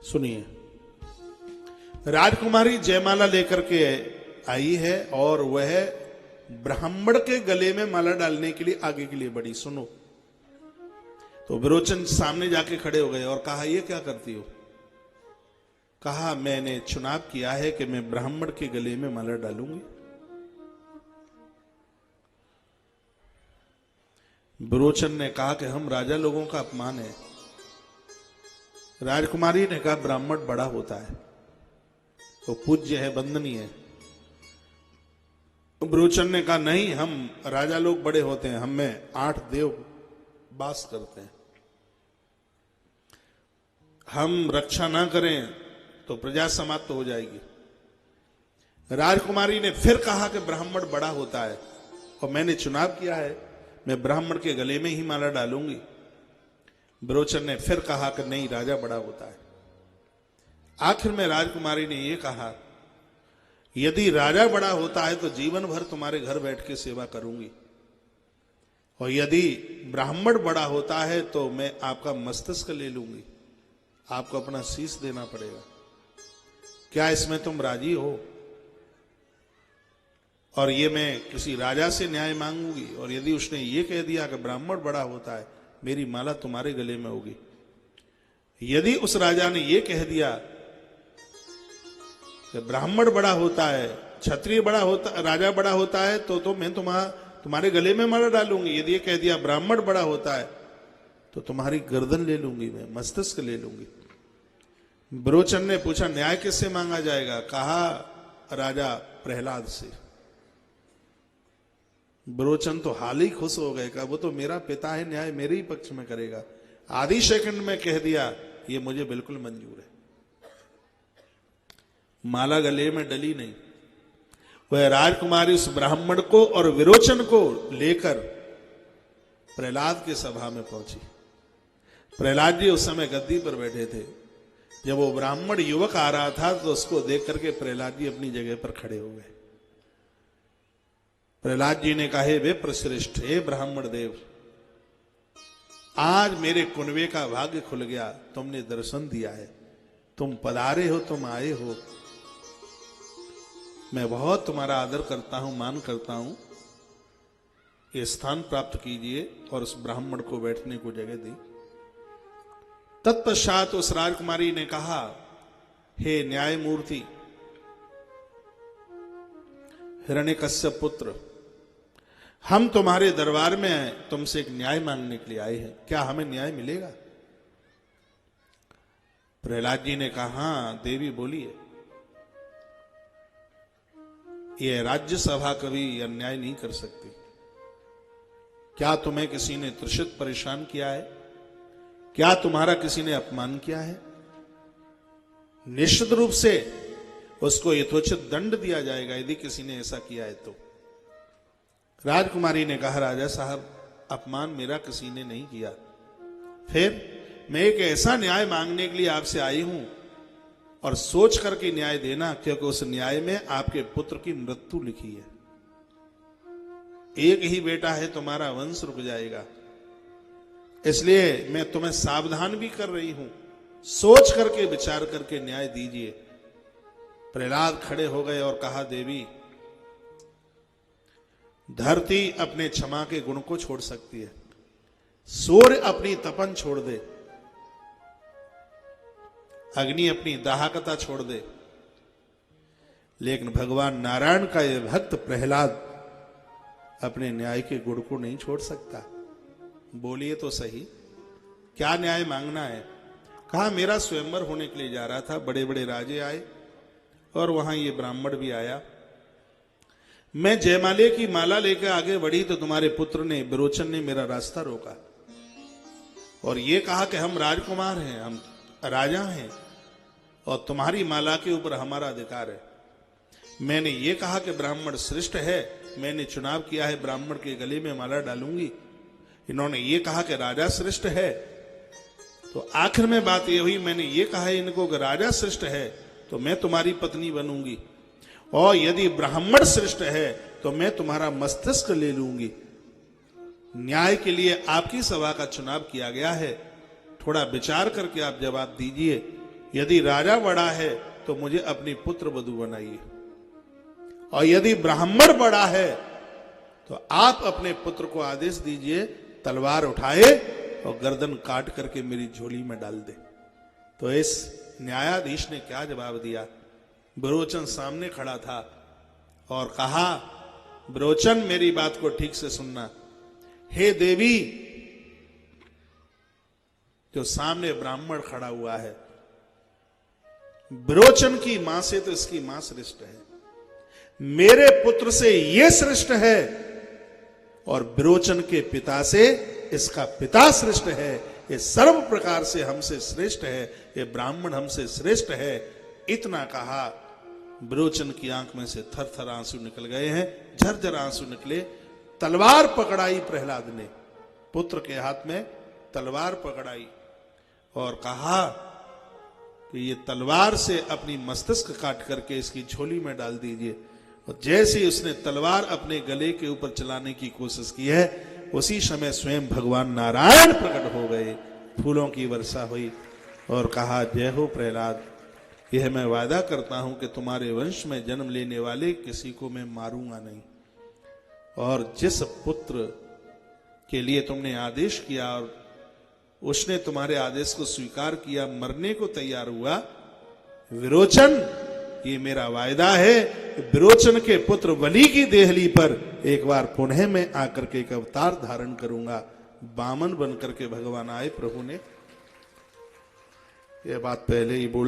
सुनिए, राजकुमारी जयमाला लेकर के आई है और वह ब्राह्मण के गले में माला डालने के लिए आगे के लिए बढ़ी। सुनो, तो विरोचन सामने जाके खड़े हो गए और कहा, ये क्या करती हो? कहा, मैंने चुनाव किया है कि मैं ब्राह्मण के गले में माला डालूंगी। विरोचन ने कहा कि हम राजा लोगों का अपमान है। राजकुमारी ने कहा, ब्राह्मण बड़ा होता है, वो पूज्य है, वंदनीय है। विरोचन ने कहा, नहीं, हम राजा लोग बड़े होते हैं, हम में 8 देव वास करते हैं, हम रक्षा ना करें तो प्रजा समाप्त हो जाएगी। राजकुमारी ने फिर कहा कि ब्राह्मण बड़ा होता है और मैंने चुनाव किया है, मैं ब्राह्मण के गले में ही माला डालूंगी। विरोचन ने फिर कहा कि नहीं, राजा बड़ा होता है। आखिर में राजकुमारी ने यह कहा, यदि राजा बड़ा होता है तो जीवन भर तुम्हारे घर बैठ के सेवा करूंगी, और यदि ब्राह्मण बड़ा होता है तो मैं आपका मस्तिष्क ले लूंगी, आपको अपना शीश देना पड़ेगा। क्या इसमें तुम राजी हो? और ये मैं किसी राजा से न्याय मांगूंगी, और यदि उसने ये कह दिया कि ब्राह्मण बड़ा होता है, मेरी माला तुम्हारे गले में होगी। यदि उस राजा ने ये कह दिया कि ब्राह्मण बड़ा होता है, क्षत्रिय बड़ा होता, राजा बड़ा होता है, तो मैं तुम्हारे गले में माला डालूंगी। यदि ये कह दिया ब्राह्मण बड़ा होता है तो तुम्हारी गर्दन ले लूंगी, मैं मस्तिष्क ले लूंगी। विरोचन ने पूछा, न्याय किससे मांगा जाएगा? कहा, राजा प्रहलाद से। विरोचन तो हाल ही खुश हो गए, कहा, वो तो मेरा पिता है, न्याय मेरे ही पक्ष में करेगा। आधी सेकंड में कह दिया, ये मुझे बिल्कुल मंजूर है। माला गले में डली नहीं। वह राजकुमारी उस ब्राह्मण को और विरोचन को लेकर प्रहलाद की सभा में पहुंची। प्रहलाद जी उस समय गद्दी पर बैठे थे। जब वो ब्राह्मण युवक आ रहा था तो उसको देख करके प्रहलाद जी अपनी जगह पर खड़े हो गए। प्रहलाद जी ने कहा, हे विप्रश्रेष्ठ, हे ब्राह्मण देव, आज मेरे कुनबे का भाग्य खुल गया, तुमने दर्शन दिया है, तुम पधारे हो, तुम आए हो, मैं बहुत तुम्हारा आदर करता हूं, मान करता हूं। ये स्थान प्राप्त कीजिए, और उस ब्राह्मण को बैठने को जगह दी। तत्पश्चात उस राजकुमारी ने कहा, हे न्यायमूर्ति हिरण्यकश्यप पुत्र, हम तुम्हारे दरबार में आए, तुमसे एक न्याय मांगने के लिए आए हैं, क्या हमें न्याय मिलेगा? प्रहलाद जी ने कहा, हाँ देवी बोलिए। यह राज्यसभा कभी अन्याय नहीं कर सकती। क्या तुम्हें किसी ने त्रुषित परेशान किया है? क्या तुम्हारा किसी ने अपमान किया है? निश्चित रूप से उसको यथोचित दंड दिया जाएगा यदि किसी ने ऐसा किया है तो। राजकुमारी ने कहा, राजा साहब, अपमान मेरा किसी ने नहीं किया। फिर मैं एक ऐसा न्याय मांगने के लिए आपसे आई हूं, और सोच करके न्याय देना, क्योंकि उस न्याय में आपके पुत्र की मृत्यु लिखी है। एक ही बेटा है, तुम्हारा वंश रुक जाएगा, इसलिए मैं तुम्हें सावधान भी कर रही हूं, सोच करके विचार करके न्याय दीजिए। प्रहलाद खड़े हो गए और कहा, देवी, धरती अपने क्षमा के गुण को छोड़ सकती है, सूर्य अपनी तपन छोड़ दे, अग्नि अपनी दाहकता छोड़ दे, लेकिन भगवान नारायण का यह भक्त प्रहलाद अपने न्याय के गुण को नहीं छोड़ सकता। बोलिए तो सही, क्या न्याय मांगना है? कहा, मेरा स्वयंवर होने के लिए जा रहा था, बड़े बड़े राजे आए और वहां ये ब्राह्मण भी आया। मैं जयमाले की माला लेकर आगे बढ़ी तो तुम्हारे पुत्र ने, विरोचन ने, मेरा रास्ता रोका और ये कहा कि हम राजकुमार हैं, हम राजा हैं, और तुम्हारी माला के ऊपर हमारा अधिकार है। मैंने ये कहा कि ब्राह्मण श्रेष्ठ है, मैंने चुनाव किया है, ब्राह्मण के गले में माला डालूंगी। इन्होंने ये कहा कि राजा श्रेष्ठ है, तो आखिर में बात ये हुई, मैंने ये कहा है इनको कि राजा श्रेष्ठ है तो मैं तुम्हारी पत्नी बनूंगी, और यदि ब्राह्मण श्रेष्ठ है तो मैं तुम्हारा मस्तिष्क ले लूंगी। न्याय के लिए आपकी सभा का चुनाव किया गया है, थोड़ा विचार करके आप जवाब दीजिए। यदि राजा बड़ा है तो मुझे अपनी पुत्र वधू बनाइए, और यदि ब्राह्मण बड़ा है तो आप अपने पुत्र को आदेश दीजिए तलवार उठाए और गर्दन काट करके मेरी झोली में डाल दे। तो इस न्यायाधीश ने क्या जवाब दिया? विरोचन सामने खड़ा था और कहा, विरोचन मेरी बात को ठीक से सुनना। हे देवी, जो सामने ब्राह्मण खड़ा हुआ है, विरोचन की मां से तो इसकी मां श्रेष्ठ है, मेरे पुत्र से यह श्रेष्ठ है, और विरोचन के पिता से इसका पिता श्रेष्ठ है। ये सर्व प्रकार से हमसे श्रेष्ठ है, ये ब्राह्मण हमसे श्रेष्ठ है। इतना कहा, विरोचन की आंख में से थर थर आंसू निकल गए हैं, झरझर आंसू निकले। तलवार पकड़ाई प्रहलाद ने, पुत्र के हाथ में तलवार पकड़ाई और कहा कि ये तलवार से अपनी मस्तिष्क काट करके इसकी झोली में डाल दीजिए। और जैसे ही उसने तलवार अपने गले के ऊपर चलाने की कोशिश की है, उसी समय स्वयं भगवान नारायण प्रकट हो गए, फूलों की वर्षा हुई और कहा, जय हो प्रहलाद, यह मैं वादा करता हूं कि तुम्हारे वंश में जन्म लेने वाले किसी को मैं मारूंगा नहीं। और जिस पुत्र के लिए तुमने आदेश किया और उसने तुम्हारे आदेश को स्वीकार किया, मरने को तैयार हुआ, विरोचन, ये मेरा वायदा है, विरोचन के पुत्र बलि की देहली पर एक बार पुनः मैं आकर के एक अवतार धारण करूंगा। बामन बनकर के भगवान आए। प्रभु ने यह बात पहले ही बोल